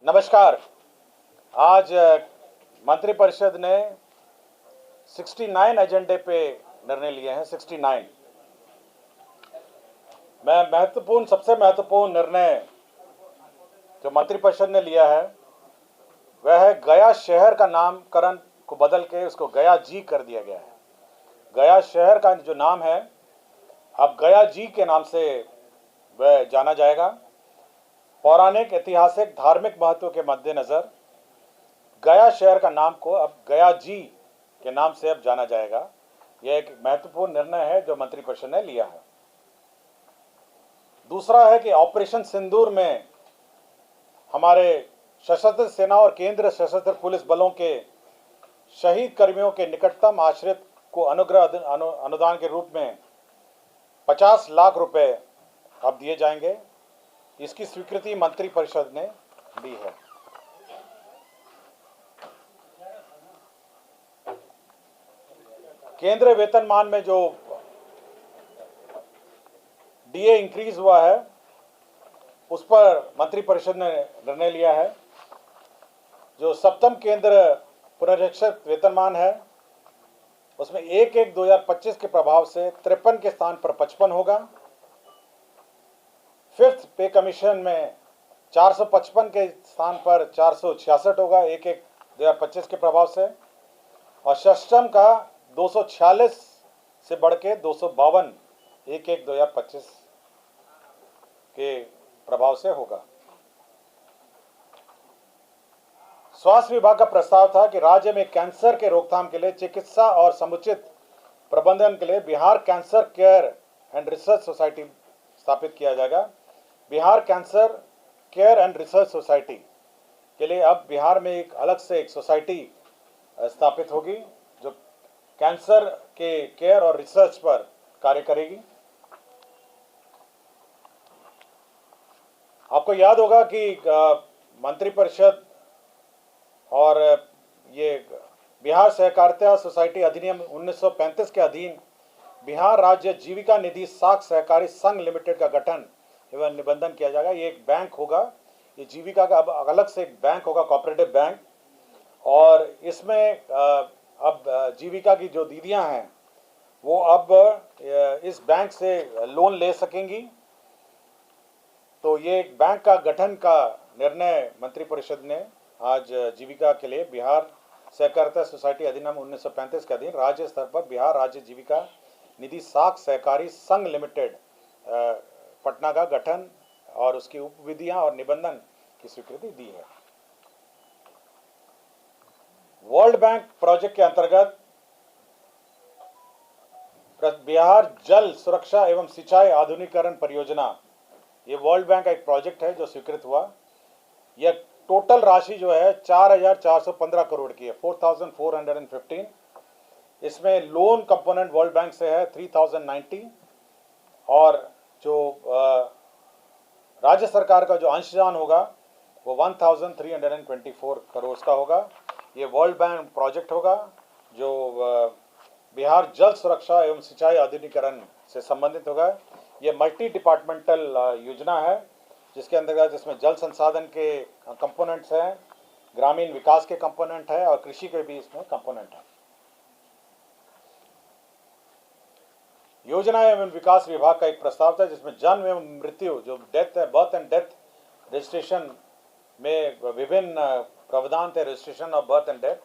नमस्कार। आज मंत्रिपरिषद ने 69 एजेंडे पे निर्णय लिए हैं। 69 सबसे महत्वपूर्ण निर्णय जो मंत्रिपरिषद ने लिया है वह है गया शहर का नामकरण को बदल के उसको गया जी कर दिया गया है। गया शहर का जो नाम है अब गया जी के नाम से वह जाना जाएगा। पौराणिक, ऐतिहासिक, धार्मिक महत्व के मद्देनजर गया शहर का नाम को अब गया जी के नाम से अब जाना जाएगा। यह एक महत्वपूर्ण निर्णय है जो मंत्रिपरिषद ने लिया है। दूसरा है कि ऑपरेशन सिंदूर में हमारे सशस्त्र सेना और केंद्र सशस्त्र पुलिस बलों के शहीद कर्मियों के निकटतम आश्रित को अनुदान के रूप में 50 लाख रुपए अब दिए जाएंगे। इसकी स्वीकृति मंत्रिपरिषद ने दी है। केंद्रीय वेतनमान में जो डीए इंक्रीज हुआ है उस पर मंत्रिपरिषद ने निर्णय लिया है। जो सप्तम केंद्र पुनरीक्षित वेतनमान है उसमें 1/1/2025 के प्रभाव से 53 के स्थान पर 55 होगा। फिफ्थ पे कमीशन में 455 के स्थान पर 466 होगा 1/1/2025 के प्रभाव से, और षष्टम का 246 से बढ़ के 252 1/1/2025 के प्रभाव से होगा। स्वास्थ्य विभाग का प्रस्ताव था कि राज्य में कैंसर के रोकथाम के लिए चिकित्सा और समुचित प्रबंधन के लिए Bihar cancer care and research society स्थापित किया जाएगा। Bihar cancer care and research society के लिए अब बिहार में एक अलग से एक सोसाइटी स्थापित होगी जो कैंसर के केयर और रिसर्च पर कार्य करेगी। आपको याद होगा कि मंत्रिपरिषद और ये बिहार सहकारिता सोसाइटी अधिनियम 1935 के अधीन बिहार राज्य जीविका निधि साख सहकारी संघ लिमिटेड का गठन एवं निबंधन किया जाएगा। ये एक बैंक होगा, ये जीविका का अब अलग से एक बैंक होगा, कोऑपरेटिव बैंक, और इसमें अब जीविका की जो दीदियां हैं वो अब इस बैंक से लोन ले सकेंगी। तो ये एक बैंक का गठन का निर्णय मंत्रिपरिषद ने आज जीविका के लिए बिहार सहकारिता सोसाइटी अधिनियम 1935 के अधीन राज्य स्तर पर बिहार राज्य जीविका निधि साख सहकारी संघ लिमिटेड पटना का गठन और उसकी उपविधियां और निबंधन की स्वीकृति दी है। वर्ल्ड बैंक प्रोजेक्ट के अंतर्गत बिहार जल सुरक्षा एवं सिंचाई आधुनिकीकरण परियोजना, ये वर्ल्ड बैंक का एक प्रोजेक्ट है जो स्वीकृत हुआ। यह टोटल राशि जो है 4,415 करोड़ की है, 4,415। इसमें लोन कंपोनेंट वर्ल्ड बैंक से है 3,090, और जो राज्य सरकार का जो अंशदान होगा वो 1,324 करोड़ का होगा। ये वर्ल्ड बैंक प्रोजेक्ट होगा जो बिहार जल सुरक्षा एवं सिंचाई आधुनिकीकरण से संबंधित होगा। ये मल्टी डिपार्टमेंटल योजना है जिसके अंतर्गत इसमें जल संसाधन के कंपोनेंट्स हैं, ग्रामीण विकास के कंपोनेंट है और कृषि के भी इसमें कंपोनेंट है। योजना एवं विकास विभाग का एक प्रस्ताव था जिसमें जन्म एवं मृत्यु, जो डेथ है, बर्थ एंड डेथ रजिस्ट्रेशन में विभिन्न प्रावधान थे, registration of birth and death.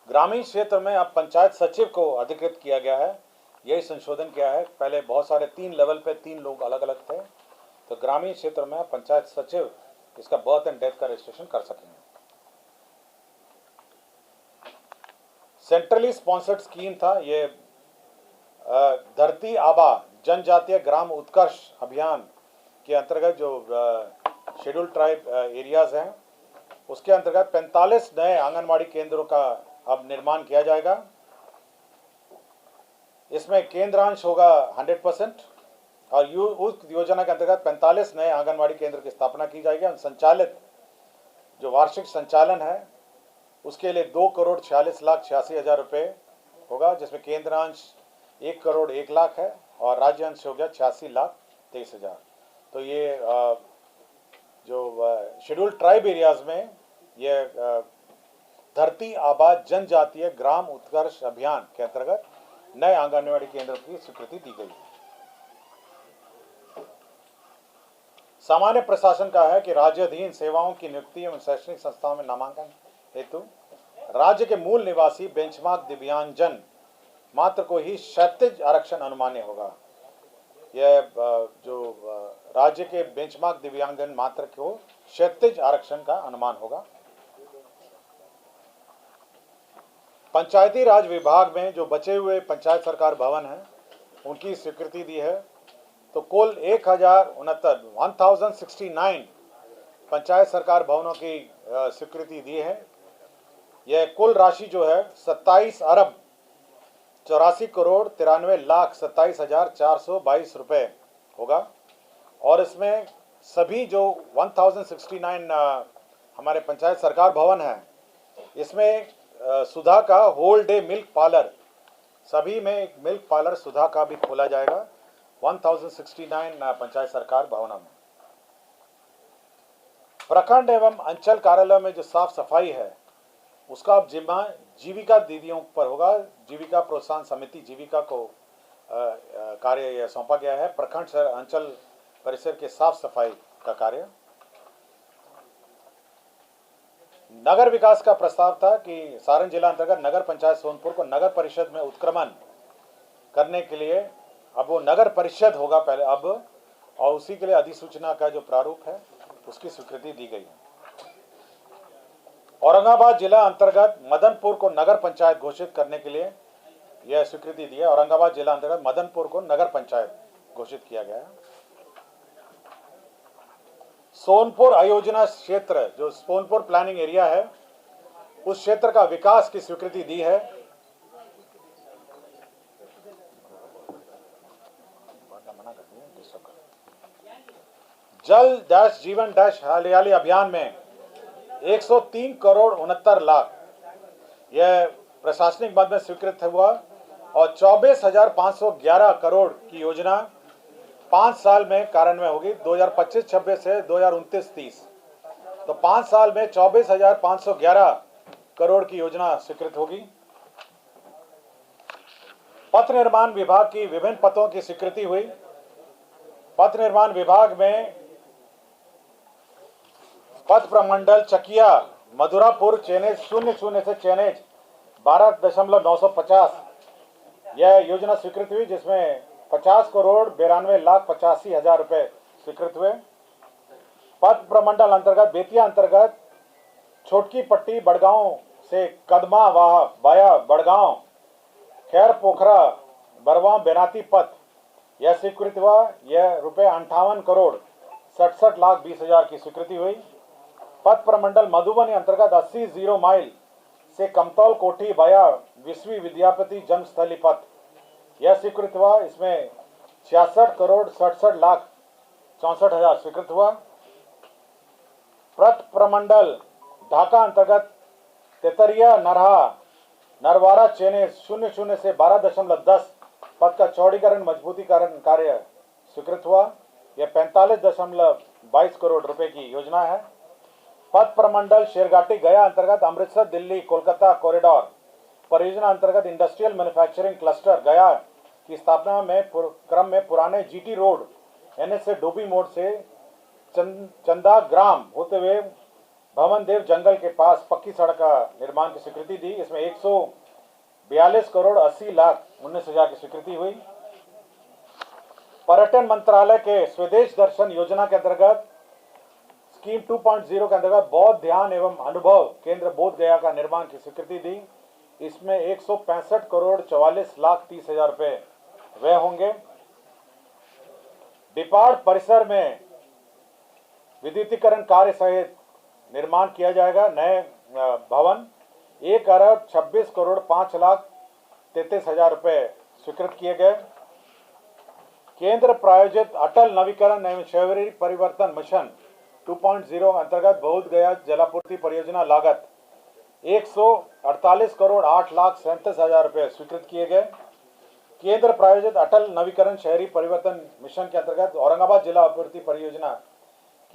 ग्रामीण क्षेत्र में अब पंचायत सचिव को अधिकृत किया गया है, यही संशोधन किया है। पहले बहुत सारे 3 लेवल पे 3 लोग अलग अलग थे, तो ग्रामीण क्षेत्र में पंचायत सचिव इसका बर्थ एंड डेथ का रजिस्ट्रेशन कर सकेंगे। सेंट्रली स्पॉन्सर्ड स्कीम था ये, धरती आबा जनजातीय ग्राम उत्कर्ष अभियान के अंतर्गत जो शेड्यूल्ड ट्राइब एरियाज हैं उसके अंतर्गत 45 नए आंगनवाड़ी केंद्रों का अब निर्माण किया जाएगा। इसमें केंद्रांश होगा 100% और उस योजना के अंतर्गत 45 नए आंगनवाड़ी केंद्र की स्थापना की जाएगी। संचालित जो वार्षिक संचालन है उसके लिए 2,46,86,000 रुपये होगा, जिसमें केंद्रांश 1,01,00,000 है और राज्य अंश हो गया 86,23,000। तो ये जो शेड्यूल्ड ट्राइब एरियाज में ये धरती आबा जनजातीय ग्राम उत्कर्ष अभियान के अंतर्गत नए आंगनबाड़ी केंद्र की स्वीकृति दी गई है। सामान्य प्रशासन का है कि राज्याधीन सेवाओं की नियुक्ति एवं शैक्षणिक संस्थाओं में नामांकन हेतु राज्य के मूल निवासी बेंचमार्क दिव्यांगजन मात्र को ही क्षैतिज आरक्षण अनुमान्य होगा। यह जो राज्य के बेंचमार्क दिव्यांगजन मात्र को क्षैतिज आरक्षण का अनुमान होगा। पंचायती राज विभाग में जो बचे हुए पंचायत सरकार भवन हैं उनकी स्वीकृति दी है। तो कुल 1069 पंचायत सरकार भवनों की स्वीकृति दी है। यह कुल राशि जो है 27 अरब 84 करोड़ 93,27,422 रुपये होगा। और इसमें सभी जो 1069 हमारे पंचायत सरकार भवन हैं, इसमें सुधा का होल डे मिल्क पार्लर, सभी में एक मिल्क पार्लर सुधा का भी खोला जाएगा 1069 पंचायत सरकार भवनों में। प्रखंड एवं अंचल कार्यालय में जो साफ सफाई है उसका अब जिम्मा जीविका दीदियों पर होगा। जीविका प्रोत्साहन समिति जीविका को कार्य सौंपा गया है। प्रखंड से अंचल परिसर के साफ सफाई का कार्य। नगर विकास का प्रस्ताव था कि सारण जिला अंतर्गत नगर पंचायत सोनपुर को नगर परिषद में उत्क्रमण करने के लिए अब वो नगर परिषद होगा पहले अब, और उसी के लिए अधिसूचना का जो प्रारूप है उसकी स्वीकृति दी गई है। औरंगाबाद जिला अंतर्गत मदनपुर को नगर पंचायत घोषित करने के लिए यह स्वीकृति दी है। औरंगाबाद जिला अंतर्गत मदनपुर को नगर पंचायत घोषित किया गया है। सोनपुर आयोजना क्षेत्र जो सोनपुर प्लानिंग एरिया है उस क्षेत्र का विकास की स्वीकृति दी है। जल डैश जीवन डैश हरियाली अभियान में 103 करोड़ 69 लाख यह प्रशासनिक मद में स्वीकृत हुआ और 24,511 करोड़ की योजना 5 साल में कार्यान्वयन होगी 2025-26 से 2029-30। तो 5 साल में 24,511 करोड़ की योजना स्वीकृत होगी। पथ निर्माण विभाग की विभिन्न पथों की स्वीकृति हुई। पथ निर्माण विभाग में पथ प्रमंडल चकिया मधुरापुर चेनेज 00 से चेनेज 12,950 यह योजना स्वीकृत हुई, जिसमें 50 करोड़ 92,85,000 रुपए स्वीकृत हुए। पथ प्रमंडल अंतर्गत बेतिया अंतर्गत छोटकी पट्टी बड़गांव से कदमा वाया बड़गांव खैर पोखरा बरवा बेनाती पथ यह स्वीकृत हुआ। यह रुपए 58 करोड़ 67,20,000 की स्वीकृति हुई। पथ प्रमंडल मधुबनी अंतर्गत 80 जीरो माइल से कमतौल कोठी वाया विश्वी विद्यापति जन्मस्थली पथ यह स्वीकृत हुआ। इसमें 66 करोड़ 67,64,000 स्वीकृत हुआ। पथ प्रमंडल ढाका अंतर्गत तेतरिया नरवारा चेनेज 00 से 12.10 पथ का चौड़ीकरण मजबूतीकरण कार्य स्वीकृत हुआ। यह 45.22 करोड़ रुपए की योजना है। पथ प्रमंडल शेरघाटी गया अंतर्गत अमृतसर दिल्ली कोलकाता कॉरिडोर परियोजना अंतर्गत इंडस्ट्रियल मैन्युफैक्चरिंग क्लस्टर गया की स्थापना में क्रम में पुराने जीटी रोड एनएच से डोबी मोड़ से चंदा ग्राम होते हुए भवन देव जंगल के पास पक्की सड़क का निर्माण की स्वीकृति दी। इसमें 142 करोड़ 80,19,000 की स्वीकृति हुई। पर्यटन मंत्रालय के स्वदेश दर्शन योजना के अंतर्गत स्कीम 2.0 के अंतर्गत बौद्ध ध्यान एवं अनुभव केंद्र बोध गया का निर्माण की स्वीकृति दी। इसमें 165 करोड़ 44,30,000 रुपए व्यय होंगे। डिपार्ट परिसर में विद्युतीकरण कार्य सहित निर्माण किया जाएगा। नए भवन 1 अरब 26 करोड़ 5,33,000 रुपए स्वीकृत किए गए। केंद्र प्रायोजित अटल नवीकरण एवं शहरी परिवर्तन मिशन 2.0 अंतर्गत बोध गया जलापूर्ति परियोजना लागत 148 करोड़ 8,37,000 रुपए स्वीकृत किए गए। केंद्र प्रायोजित अटल नवीकरण शहरी परिवर्तन मिशन के अंतर्गत औरंगाबाद जिला आपूर्ति परियोजना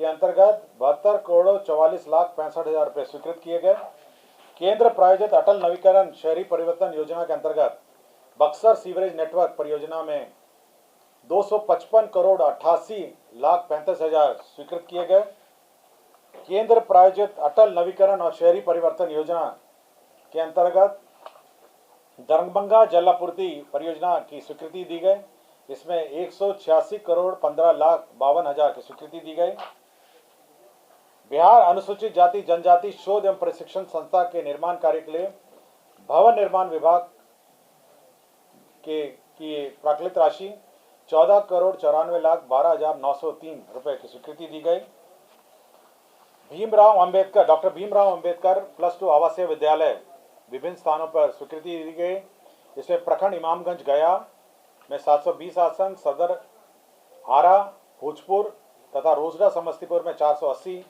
के अंतर्गत 72,44,65,60,000 रुपये स्वीकृत किए गए। केंद्र प्रायोजित अटल नवीकरण शहरी परिवर्तन योजना के अंतर्गत बक्सर सीवरेज नेटवर्क परियोजना में 255,88,35,000 स्वीकृत किए गए। केंद्र प्रायोजित अटल नवीकरण और शहरी परिवर्तन योजना के अंतर्गत दरभंगा जलापूर्ति परियोजना की स्वीकृति दी गई। इसमें 186,15,52,000 की स्वीकृति दी गई। बिहार अनुसूचित जाति जनजाति शोध एवं प्रशिक्षण संस्था के निर्माण कार्य के लिए भवन निर्माण विभाग की प्राकृत राशि 14,94,12,903 रुपए की स्वीकृति दी गई। डॉक्टर भीमराव अंबेडकर +2 आवासीय विद्यालय विभिन्न स्थानों पर स्वीकृति दी गई। इसमें प्रखंड इमामगंज गया में 720 आसन, सदर आरा भोजपुर तथा रोसड़ा समस्तीपुर में 480,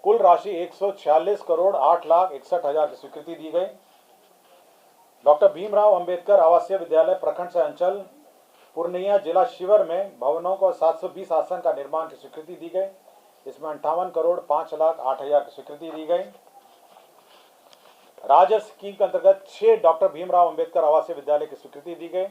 कुल राशि 146,08,61,000 की स्वीकृति दी गई। डॉक्टर भीमराव अंबेडकर आवासीय विद्यालय प्रखंड से अंचल पूर्णिया जिला शिवर में भवनों को 720 आसन का निर्माण की स्वीकृति दी गई। इसमें 58,05,08,000 की स्वीकृति दी गई। राज्य स्कीम के अंतर्गत 6 डॉक्टर भीमराव अंबेडकर आवासीय विद्यालय की स्वीकृति दी गई।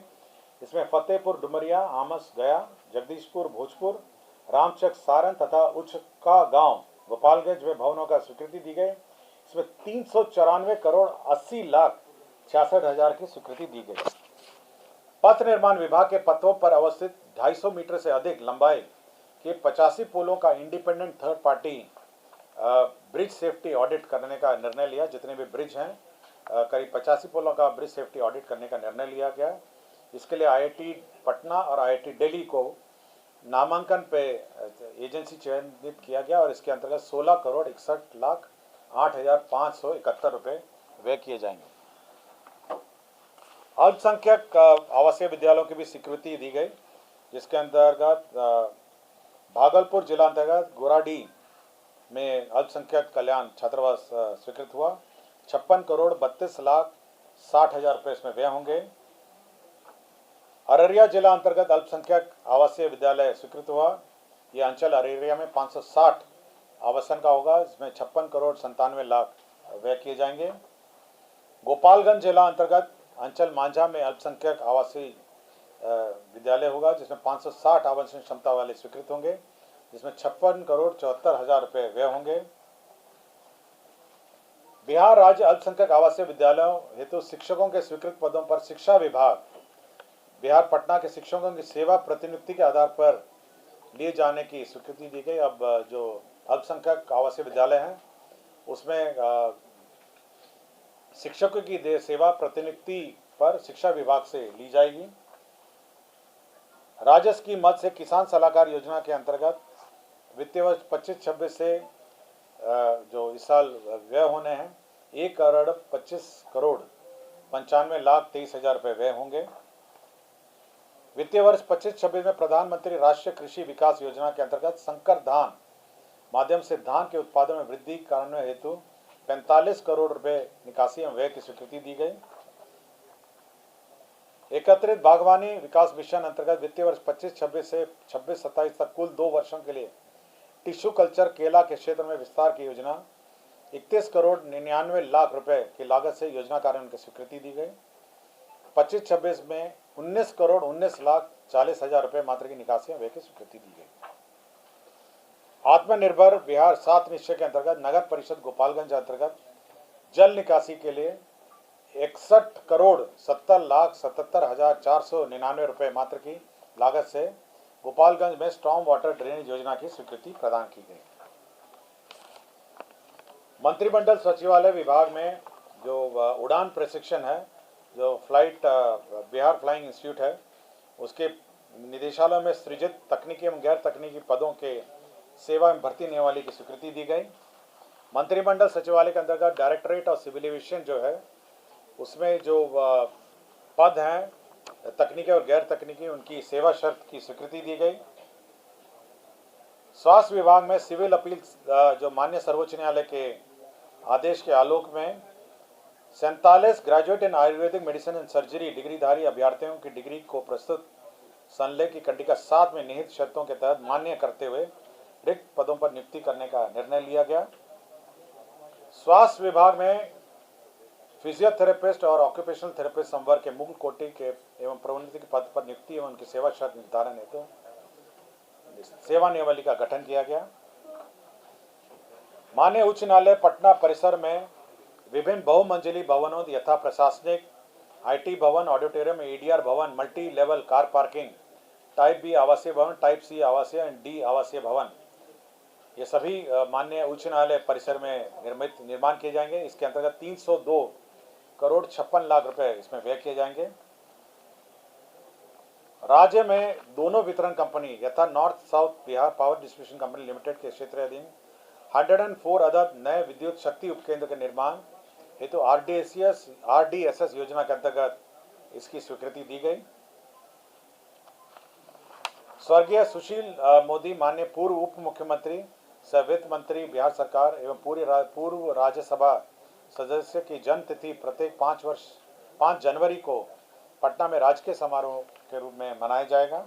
इसमें फतेहपुर डुमरिया, आमस गया, जगदीशपुर भोजपुर, रामचक सारण तथा उचका गांव गोपालगंज में भवनों का स्वीकृति दी गई। इसमें 394,80,66,000 की स्वीकृति दी गई। पथ निर्माण विभाग के पथों पर अवस्थित 250 मीटर से अधिक लंबाई के 85 पुलों का independent third party bridge safety audit करने का निर्णय लिया। जितने भी ब्रिज हैं करीब 85 पुलों का ब्रिज सेफ्टी ऑडिट करने का निर्णय लिया गया। इसके लिए IIT पटना और IIT दिल्ली को नामांकन पे एजेंसी चयनित किया गया और इसके अंतर्गत 16,61,08,571 रुपये व्यय किए जाएंगे। अल्पसंख्यक आवासीय विद्यालयों की भी स्वीकृति दी गई, जिसके अंतर्गत भागलपुर जिला अंतर्गत गोराडी में अल्पसंख्यक कल्याण छात्रावास स्वीकृत हुआ। 56,32,60,000 रुपये इसमें व्यय होंगे। अररिया जिला अंतर्गत अल्पसंख्यक आवासीय विद्यालय स्वीकृत हुआ। यह अंचल अररिया में 560 आवासन का होगा। इसमें 56,97,00,000 व्यय किए जाएंगे। गोपालगंज जिला अंतर्गत अंचल मांझा में अल्पसंख्यक आवासीय विद्यालय होगा, जिसमें 560 आवासन क्षमता वाले स्वीकृत होंगे, जिसमें 56,74,000 रुपये व्यय होंगे। बिहार राज्य अल्पसंख्यक आवासीय विद्यालयों हेतु शिक्षकों के स्वीकृत पदों पर शिक्षा विभाग बिहार पटना के शिक्षकों की सेवा प्रतिनियुक्ति के आधार पर लिए जाने की स्वीकृति दी गई। अब जो अल्पसंख्यक आवासीय विद्यालय हैं उसमें शिक्षकों की सेवा प्रतिनियुक्ति पर शिक्षा विभाग से ली जाएगी। राजस्व की मद से किसान सलाहकार योजना के अंतर्गत वित्तीय वर्ष 25-26 से जो इस साल व्यय होने हैं 1,25,95,23,000 रुपये व्यय होंगे। वित्तीय वर्ष 25-26 में प्रधानमंत्री राष्ट्रीय कृषि विकास योजना के अंतर्गत संकर धान माध्यम से धान के उत्पादन में वृद्धि करने हेतु 45 करोड़ रुपए निकासी एवं व्यय की स्वीकृति दी गई। एकत्रित बागवानी विकास मिशन अंतर्गत वित्तीय वर्ष 25-26 से 26-27 तक कुल 2 वर्षों के लिए टिश्यू कल्चर केला के क्षेत्र में विस्तार की योजना 31,99,00,000 रुपए की लागत से योजना कार्यान्वयन की स्वीकृति दी गई। 25-26 में 19,19,40,000 रुपए मात्र की निकासी व्यय की स्वीकृति दी गई। आत्मनिर्भर बिहार 7 निश्चय के अंतर्गत नगर परिषद गोपालगंज अंतर्गत जल निकासी के लिए 61,70,77,499 रुपए मात्र की लागत से गोपालगंज में स्टॉर्म वाटर ड्रेनेज योजना की स्वीकृति प्रदान की गई। मंत्रिमंडल सचिवालय विभाग में जो उड़ान प्रशिक्षण है, जो बिहार फ्लाइंग इंस्टीट्यूट है, उसके निदेशालय में सृजित तकनीकी एवं गैर तकनीकी पदों के सेवा एवं भर्ती नियमावली की स्वीकृति दी गई। मंत्रिमंडल सचिवालय के अंतर्गत डायरेक्टरेट ऑफ सिविल एविएशन जो है उसमें जो पद हैं तकनीकी और गैर तकनीकी उनकी सेवा शर्त की स्वीकृति दी गई। स्वास्थ्य विभाग में सिविल अपील जो माननीय सर्वोच्च न्यायालय के आदेश के आलोक में 47 graduate in Ayurvedic medicine and surgery डिग्रीधारी अभ्यर्थियों की डिग्री को प्रस्तुत संलेख की कंडिका 7 में निहित शर्तों के तहत मान्य करते हुए रिक्त पदों पर नियुक्ति करने का निर्णय लिया गया। स्वास्थ्य विभाग में फिजियोथेरेपिस्ट और ऑक्यूपेशनल थेरेपिस्ट संवर्ग के मूल कोटि के एवं प्रोन्नति के पद पर नियुक्ति एवं उनकी सेवा शर्त निर्धारण हेतु सेवा नियमावली का गठन किया गया। माननीय उच्च न्यायालय पटना परिसर में विभिन्न बहुमंजिली भवनों यथा प्रशासनिक, आईटी भवन, ऑडिटोरियम, एडीआर भवन, multi level car parking, type B आवासीय भवन, टाइप सी आवासीय एंड डी आवासीय भवन, ये सभी माननीय उच्च न्यायालय परिसर में निर्माण किए जाएंगे। इसके अंतर्गत 302 करोड़ 56 लाख रुपए इसमें व्यय किए जाएंगे। राज्य में दोनों वितरण कंपनी यथा north south Bihar power distribution company limited के क्षेत्राधीन 104 अदद नए विद्युत शक्ति उपकेंद्र के निर्माण हेतु आरडीएसएस योजना के अंतर्गत इसकी स्वीकृति दी गई। स्वर्गीय सुशील मोदी माननीय पूर्व उप मुख्यमंत्री सह वित्त मंत्री बिहार सरकार एवं पूर्व राज्यसभा सदस्य की जन्म तिथि प्रत्येक 5 जनवरी को पटना में राजकीय समारोह के रूप में मनाया जाएगा।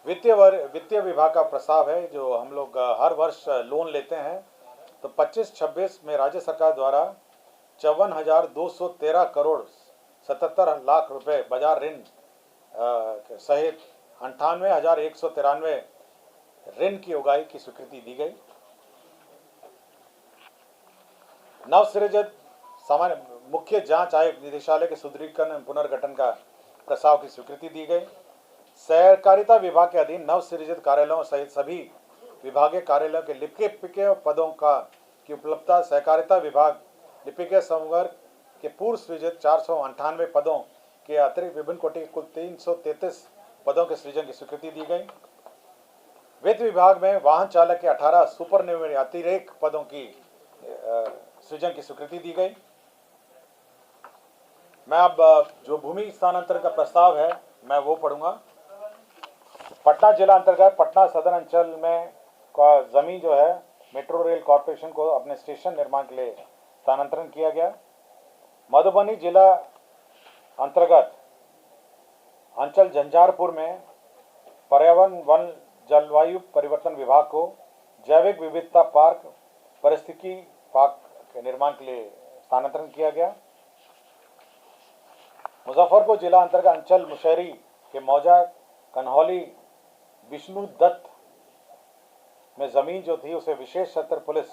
वित्तीय विभाग का प्रस्ताव है जो हम लोग हर वर्ष लोन लेते हैं, तो 25-26 में राज्य सरकार द्वारा 54,213 करोड़ 77 लाख रुपए बाजार ऋण सहित 98,193 ऋण की उगाही की स्वीकृति दी गई। नवसृजित सामान्य मुख्य जांच आयुक्त निदेशालय के सुदृढ़ीकरण एवं पुनर्गठन का प्रस्ताव की स्वीकृति दी गई। सहकारिता विभाग के अधीन नवसृजित कार्यालयों सहित सभी विभागीय कार्यालयों के लिपिकीय पदों की उपलब्धता सहकारिता विभाग लिपिकीय संवर्ग के पूर्व सृजित 498 पदों के अतिरिक्त विभिन्न कोटि के कुल 333 पदों के सृजन की स्वीकृति दी गई। वित्त विभाग में वाहन चालक के 18 सुपरनुमेरी अतिरिक्त पदों की सृजन की स्वीकृति दी गई। मैं अब जो भूमि स्थानांतरण का प्रस्ताव है मैं वो पढ़ूंगा। पटना जिला अंतर्गत पटना सदर अंचल में का जमीन जो है मेट्रो रेल कॉरपोरेशन को अपने स्टेशन निर्माण के लिए स्थानांतरण किया गया। मधुबनी जिला अंतर्गत अंचल झंझारपुर में पर्यावरण वन जलवायु परिवर्तन विभाग को जैविक विविधता पार्क परिस्थिति पार्क के निर्माण के लिए स्थानांतरण किया गया। मुजफ्फरपुर जिला अंतर्गत अंचल मुशहरी के मौजा कन्हौली विष्णु दत्त में जमीन जो थी उसे विशेष सत्र पुलिस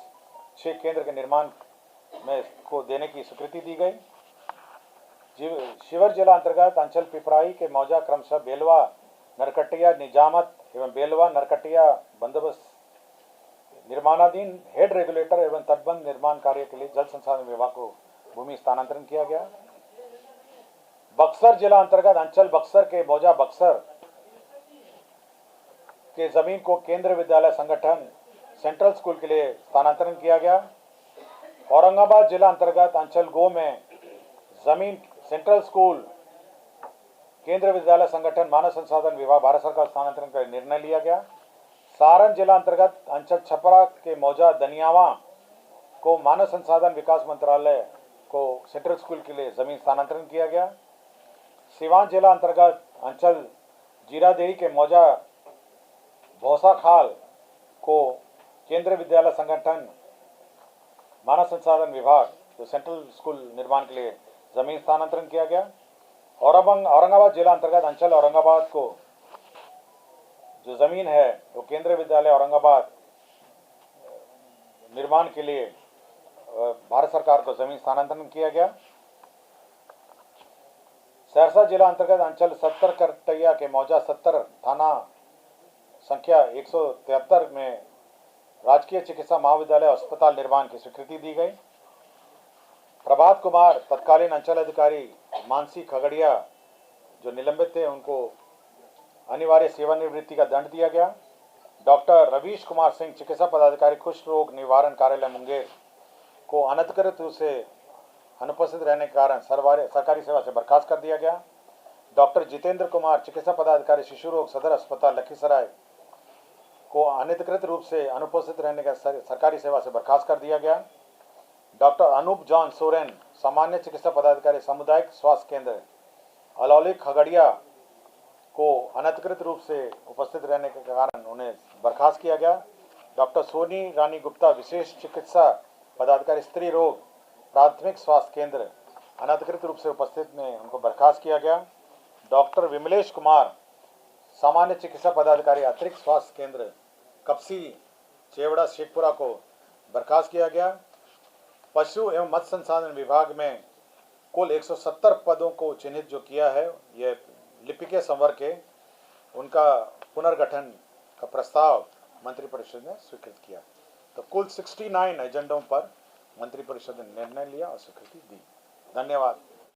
6 केंद्र के निर्माण में को देने की स्वीकृति दी गई। शिवर जिला अंतर्गत अंचल पिपराही के मौजा क्रमशः बेलवा नरकटिया निजामत एवं बेलवा नरकटिया बंदोबस्त निर्माणाधीन हेड रेगुलेटर एवं तटबंध निर्माण कार्य के लिए जल संसाधन विभाग को भूमि स्थानांतरण किया गया। बक्सर जिला अंतर्गत अंचल बक्सर के मौजा बक्सर के जमीन को केंद्रीय विद्यालय संगठन सेंट्रल स्कूल के लिए स्थानांतरण किया गया। औरंगाबाद जिला अंतर्गत अंचल गो में जमीन सेंट्रल स्कूल केंद्रीय विद्यालय संगठन मानव संसाधन विभाग भारत सरकार स्थानांतरण का निर्णय लिया गया। सारण जिला अंतर्गत अंचल छपरा के मौजा दनियावा को मानव संसाधन विकास मंत्रालय को सेंट्रल स्कूल के लिए जमीन स्थानांतरण किया गया। सिवान जिला अंतर्गत अंचल जीरादेही के मौजा भौसा खाल को केंद्रीय विद्यालय संगठन मानव संसाधन विभाग जो सेंट्रल स्कूल निर्माण के लिए जमीन स्थानांतरण किया गया। औरंगाबाद जिला अंतर्गत अंचल औरंगाबाद को जो जमीन है वो केंद्रीय विद्यालय औरंगाबाद निर्माण के लिए भारत सरकार को जमीन स्थानांतरण किया गया। सहरसा जिला अंतर्गत अंचल 70 करतैया के मौजा 70 थाना संख्या 173 में राजकीय चिकित्सा महाविद्यालय अस्पताल निर्माण की स्वीकृति दी गई। प्रभात कुमार तत्कालीन अंचल अधिकारी मानसी खगड़िया जो निलंबित थे उनको अनिवार्य सेवानिवृत्ति का दंड दिया गया। डॉक्टर रवीश कुमार सिंह चिकित्सा पदाधिकारी कुष्ठ रोग निवारण कार्यालय मुंगेर को अनधिकृत रूप से अनुपस्थित रहने के कारण सरकारी सेवा से बर्खास्त कर दिया गया। डॉक्टर जितेंद्र कुमार चिकित्सा पदाधिकारी शिशु रोग सदर अस्पताल लखीसराय को अनधिकृत रूप से अनुपस्थित रहने का सरकारी सेवा से बर्खास्त कर दिया गया। डॉक्टर अनूप जॉन सोरेन सामान्य चिकित्सा पदाधिकारी सामुदायिक स्वास्थ्य केंद्र अलौली खगड़िया को अनधिकृत रूप से उपस्थित रहने के कारण उन्हें बर्खास्त किया गया। डॉक्टर सोनी रानी गुप्ता विशेष चिकित्सा पदाधिकारी स्त्री रोग प्राथमिक स्वास्थ्य केंद्र अनधिकृत रूप से उपस्थित में उनको बर्खास्त किया गया। डॉक्टर विमलेश कुमार सामान्य चिकित्सा पदाधिकारी अतिरिक्त स्वास्थ्य केंद्र कपसी चेवड़ा शेखपुरा को बर्खास्त किया गया। पशु एवं मत्स्य संसाधन विभाग में कुल 170 पदों को चिन्हित जो किया है, ये लिपिकीय संवर्ग के उनका पुनर्गठन का प्रस्ताव मंत्रिपरिषद ने स्वीकृत किया। तो कुल 69 एजेंडों पर मंत्रिपरिषद ने निर्णय लिया और स्वीकृति दी। धन्यवाद।